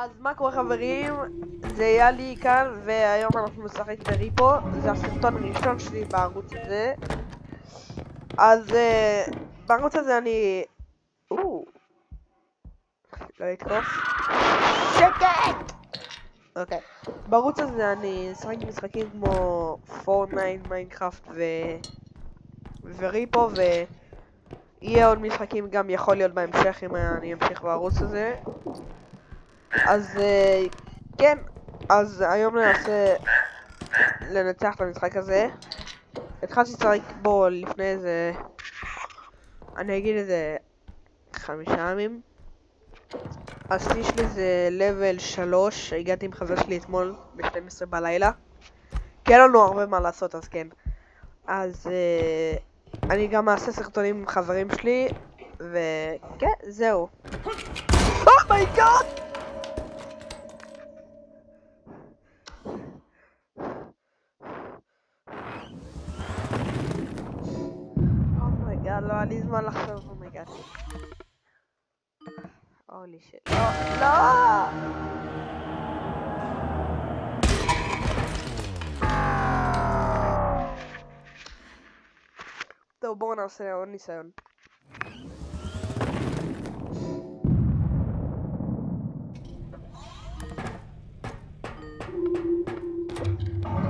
אז מה קורה חברים? זה יאלי כאן, והיום אנחנו משחק בריפו. זה הסרטון הראשון שלי בערוץ הזה. אז בערוץ הזה אני... לא לתקוף. שקט! אוקיי. בערוץ הזה אני משחק משחקים כמו פורטנייט, מיינקראפט וריפו, ויהיה עוד משחקים גם יכול להיות בהמשך אם אני אמשיך בערוץ הזה. אז כן, אז היום ננסה לנצח את המשחק הזה. התחלתי לשחק בו לפני איזה, אני אגיד איזה 5 ימים. השיא שלי זה level 3, הגעתי עם חבר שלי אתמול ב-12 בלילה. כי אין לנו הרבה מה לעשות, אז כן. אז אני גם אעשה סרטונים עם חברים שלי, וכן, זהו. אומייגאד! לא היה לי זמן לחשוב, אומייגאד. הולי שיט. לא! טוב, בואו נעשה עוד ניסיון.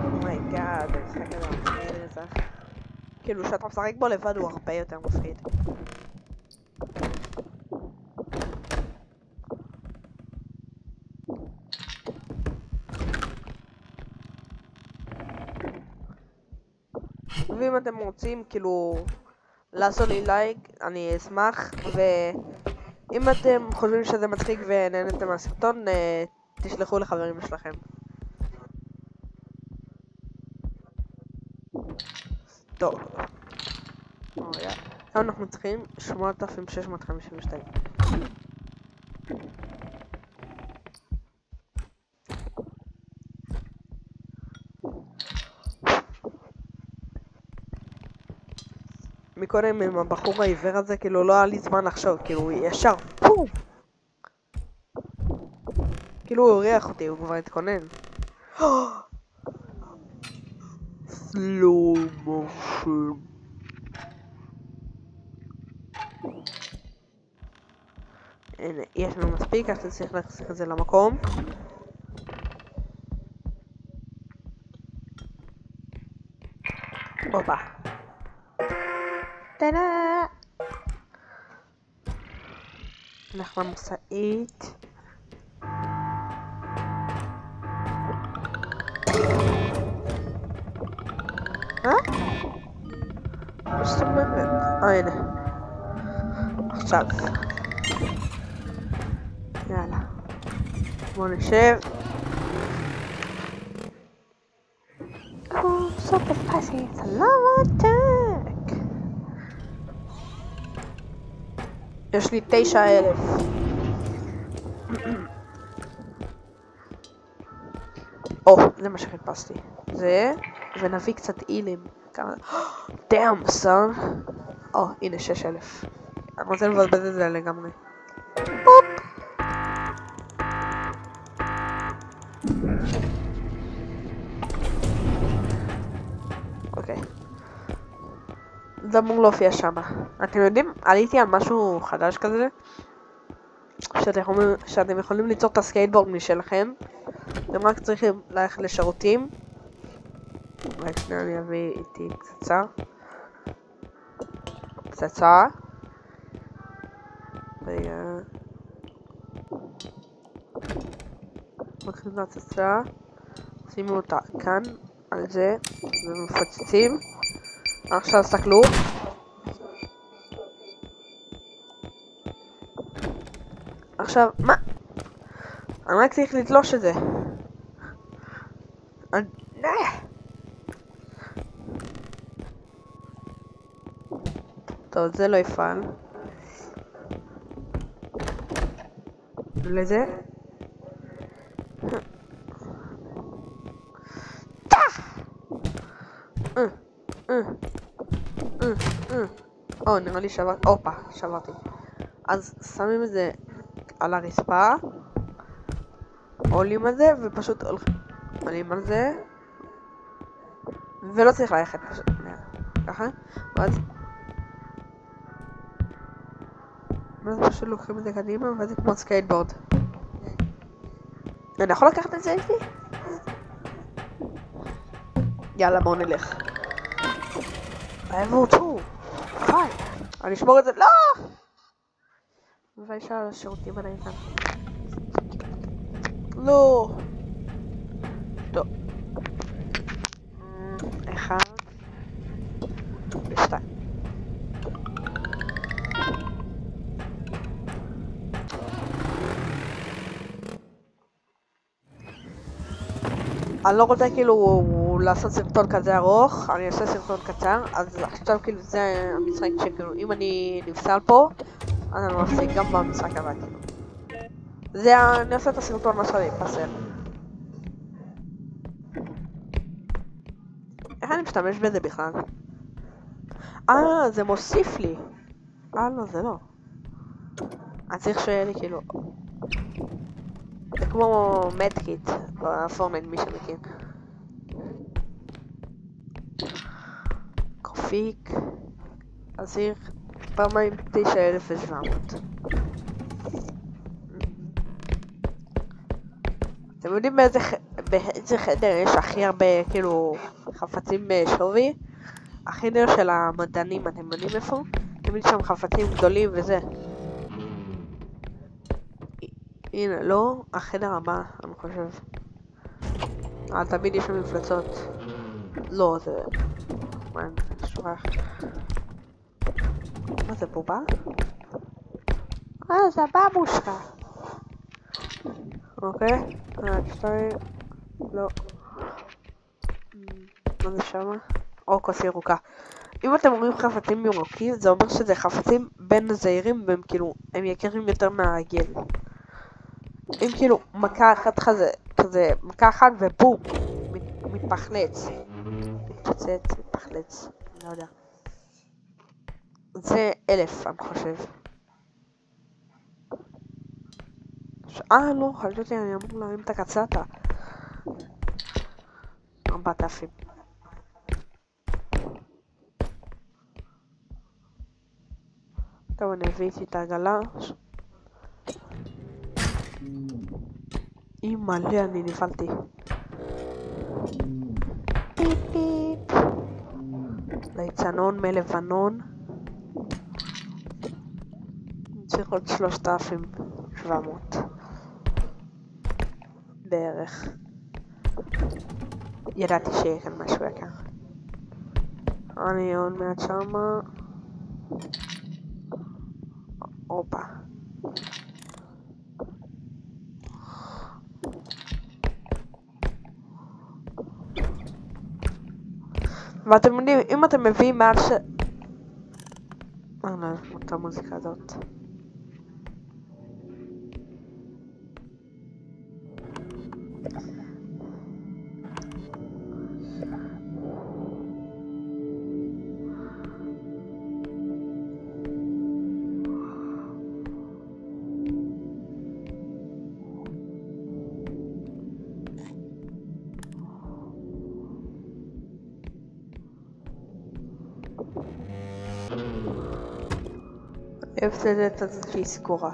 אומייגאד, המשחק הזה מפחיד רצח. כאילו שאתה משחק בו לבד הוא הרבה יותר מפחיד. ואם אתם רוצים כאילו לעשות לי לייק אני אשמח, ואם אתם חושבים שזה מצחיק ונהנתם מהסרטון תשלחו לחברים שלכם. טוב, עכשיו אנחנו צריכים 8,652. מקודם עם הבחור העיוור הזה כאילו לא היה לי זמן לחשוב, כאילו ישר פום, כאילו הוא הריח אותי, הוא כבר התכונן. סלו מושן. הנה, יש לנו מספיק, אז צריך להחזיק את זה למקום. הופה. טאדה! נלך למשאית. מה זאת אומרת? הנה. עכשיו. יאללה. בוא נשב. סופר ספייסי, סלאמתק. יש לי 9,000. זה מה שחיפשתי. זה, ונביא קצת אילים. דאם, סון. הנה 6,000. אני רוצה לבזבז את זה לגמרי. פופ! אוקיי. זה אמור להופיע שמה. אתם יודעים, עליתי על משהו חדש כזה, שאתם יכולים ליצור את הסקייטבורד משלכם. אתם רק צריכים ללכת לשירותים. רק שנייה, אני אביא איתי פצצה. פצצה. רגע. לוקחים את הפצצה. שימו אותה כאן, על זה, ומפוצצים. עכשיו תסתכלו. עכשיו, מה? אני רק צריך לתלוש את זה. טוב, זה לא יפעל. לזה. נראה לי שברתי. הופה, שברתי. אז שמים את זה על הרצפה. עולים על זה ופשוט עולים על זה ולא צריך ללכת פשוט ככה ואז פשוט לוקחים את זה קדימה וזה כמו סקייטבורד. אני יכול לקחת את זה איתי? יאללה בואו נלך. level 2 פיי אני אשמור את זה. לא! ואישה על השירותים עליי כאן. לא! טוב 1 ו2 אני לא רוצה כאילו לעשות סרטון כזה ארוך, אני אעשה סרטון קצר, אז עכשיו כאילו זה המשחק שכאילו אם אני נפסל פה, אז אני מפסיק גם במשחק הבא כאילו. זה אני עושה את הסרטון מה שאני אפסל. איך אני משתמש בזה בכלל? זה מוסיף לי. לא זה לא. אני צריך שיהיה לי כאילו זה כמו מדקיט בפורמט מי שמכיר. קופיק אזיר פעמיים 9,700. אתם יודעים באיזה חדר יש הכי הרבה כאילו חפצים בשווי? החדר של המדענים, אתם יודעים איפה? תמיד שם חפצים גדולים וזה. הנה, לא, החדר הבא, אני חושב. תמיד יש שם מפלצות. לא, זה... שורח. מה זה, בובה? זה הבבושקה. אוקיי, 2... לא. מה זה שמה? כוס ירוקה. אם אתם רואים חפצים ירוקים, זה אומר שזה חפצים בין הזעירים והם כאילו, הם יקרים יותר מהרגיל. אם כאילו מכה אחת כזה מכה אחת ובום מתפחלץ מתפוצץ מתפחלץ לא יודע זה 1,000 אני חושב. לא חשבתי אני אמור להרים את הקצתה 4,000. טוב אני הביא איתי את העגלה מלא אני נפלתי. פיפ פיפ ליצנון מלבנון צריך עוד 3,700 בערך. ידעתי שיהיה כאן משהו יקר. אני עוד מעט שמה. אופה ואתם יודעים, אם אתם מביאים מעל לא, אותה מוזיקה הזאת. הפסדת הזאת שהיא סגורה.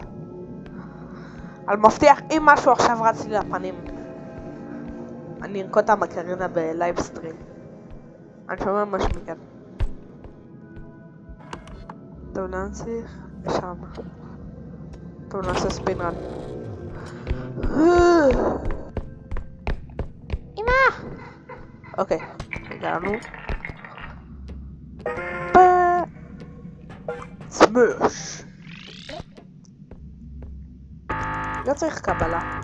אני מבטיח אם משהו עכשיו רץ לי לפנים אני ארקוד את המקרינה בלייב סטרים. אני שומע משהו מכאן. טוב נמשיך שם. טוב נעשה ספינרן. אמא! אוקיי, הגענו. סמוש! לא צריך קבלה.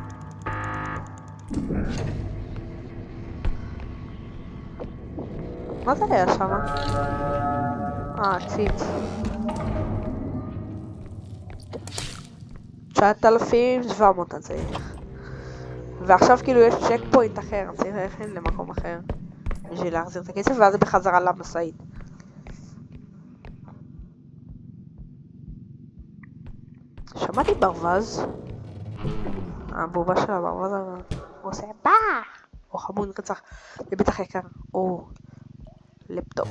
מה זה היה שמה? ציץ. 9,700 אני צריך. ועכשיו כאילו יש צ'ק פוינט אחר, אני צריך ללכת למקום אחר בשביל להחזיר את הכסף ואז זה בחזרה למשאית. שמעתי ברווז. הבובה של הברווז הוא עושה באח! או חמוד רצח, זה בטח יקר. או לפטופ.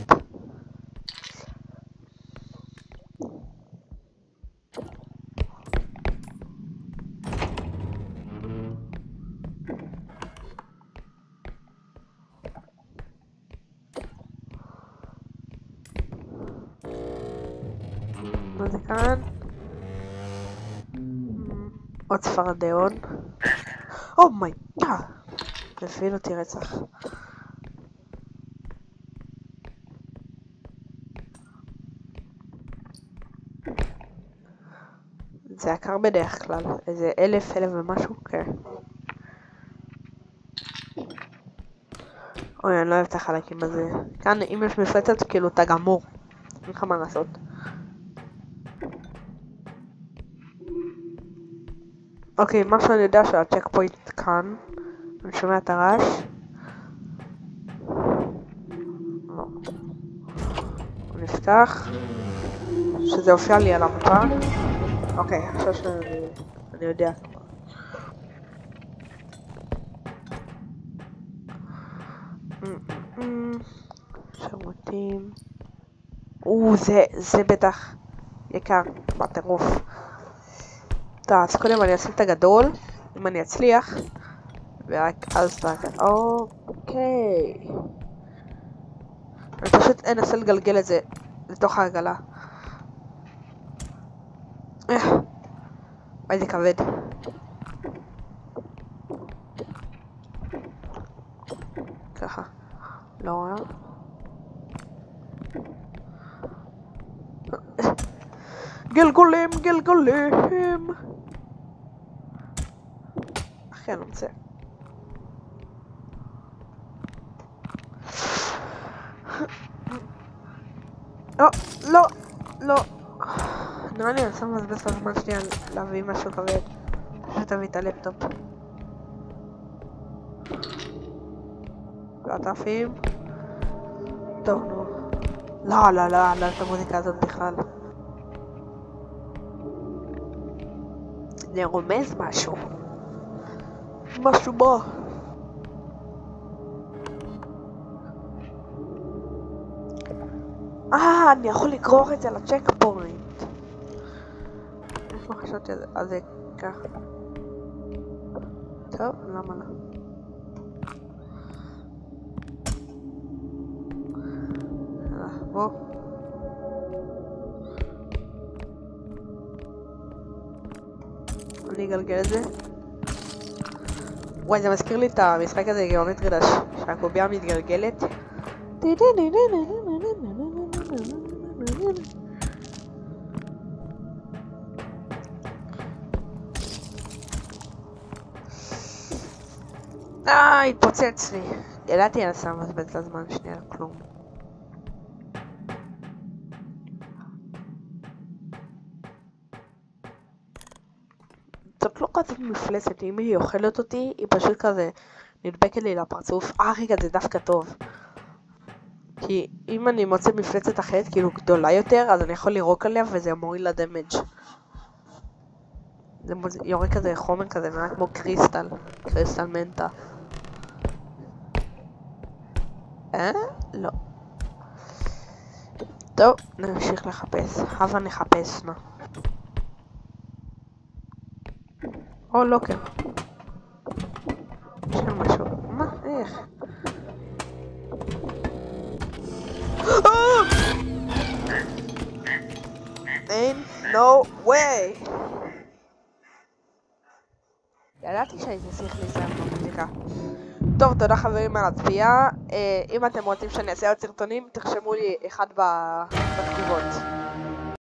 מה זה כאן? עוד צפרדעון. אומי גאד! זה הפעיל אותי רצח. זה יקר בדרך כלל, איזה 1000 ומשהו, כן. אוי, אני לא אוהב את החלקים הזה. כאן, אם יש מפלצת, כאילו, אתה גמור. אין לך מה לעשות. אוקיי, מה שאני יודע שהצ'ק פוינט כאן. אני שומע את הרעש. לא. הוא נפתח. שזה הופיע לי על המפה. אוקיי, עכשיו שאני יודע. שירותים. זה בטח יקר בטירוף. טוב, אז קודם אני אשים את הגדול, אם אני אצליח, ורק אז אוקיי. אני פשוט אנסה לגלגל את זה לתוך העגלה. וואי, זה כבד. ככה. לא רואה. גלגולים, גלגולים. אחי, אני לא מצא. לא, לא. נראה לי אני שם מבזבז את הזמן שלי על להביא משהו כבד. פשוט תביא את הלפטופ. ועטפים. טוב, נו. לא, לא, לא, לא את המוזיקה הזאת בכלל. זה רומז משהו. משהו בא. אני יכול לגרור את זה לצ'ק פוינט. איפה חשבתי על זה ככה? טוב, למה לא? בוא. אני אגלגל את זה. וואי, זה מזכיר לי את המשחק הזה גיאומטרי דש, שהקובייה מתגלגלת. התפוצץ לי. ידעתי על שם מבזבז את הזמן שנייה, כלום. זאת לא כזאת מפלצת, אם היא אוכלת אותי, היא פשוט כזה נדבקת לי לפרצוף. רגע, זה דווקא טוב. כי אם אני מוצא מפלצת אחרת, כאילו גדולה יותר, אז אני יכול לירוק עליה וזה מוריד לה דמג'. זה יורק כזה חומר כזה, נראה כמו קריסטל מנטה. לא. טוב, נמשיך לחפש. הבה נחפש, מה? או לא כן. יש כאן משהו. מה? איך? אין no way. ידעתי שהייתי צריך לסיים במוזיקה. טוב, תודה חברים על הצפייה. אם אתם רוצים שאני אעשה עוד סרטונים, תרשמו לי אחד בתגובות.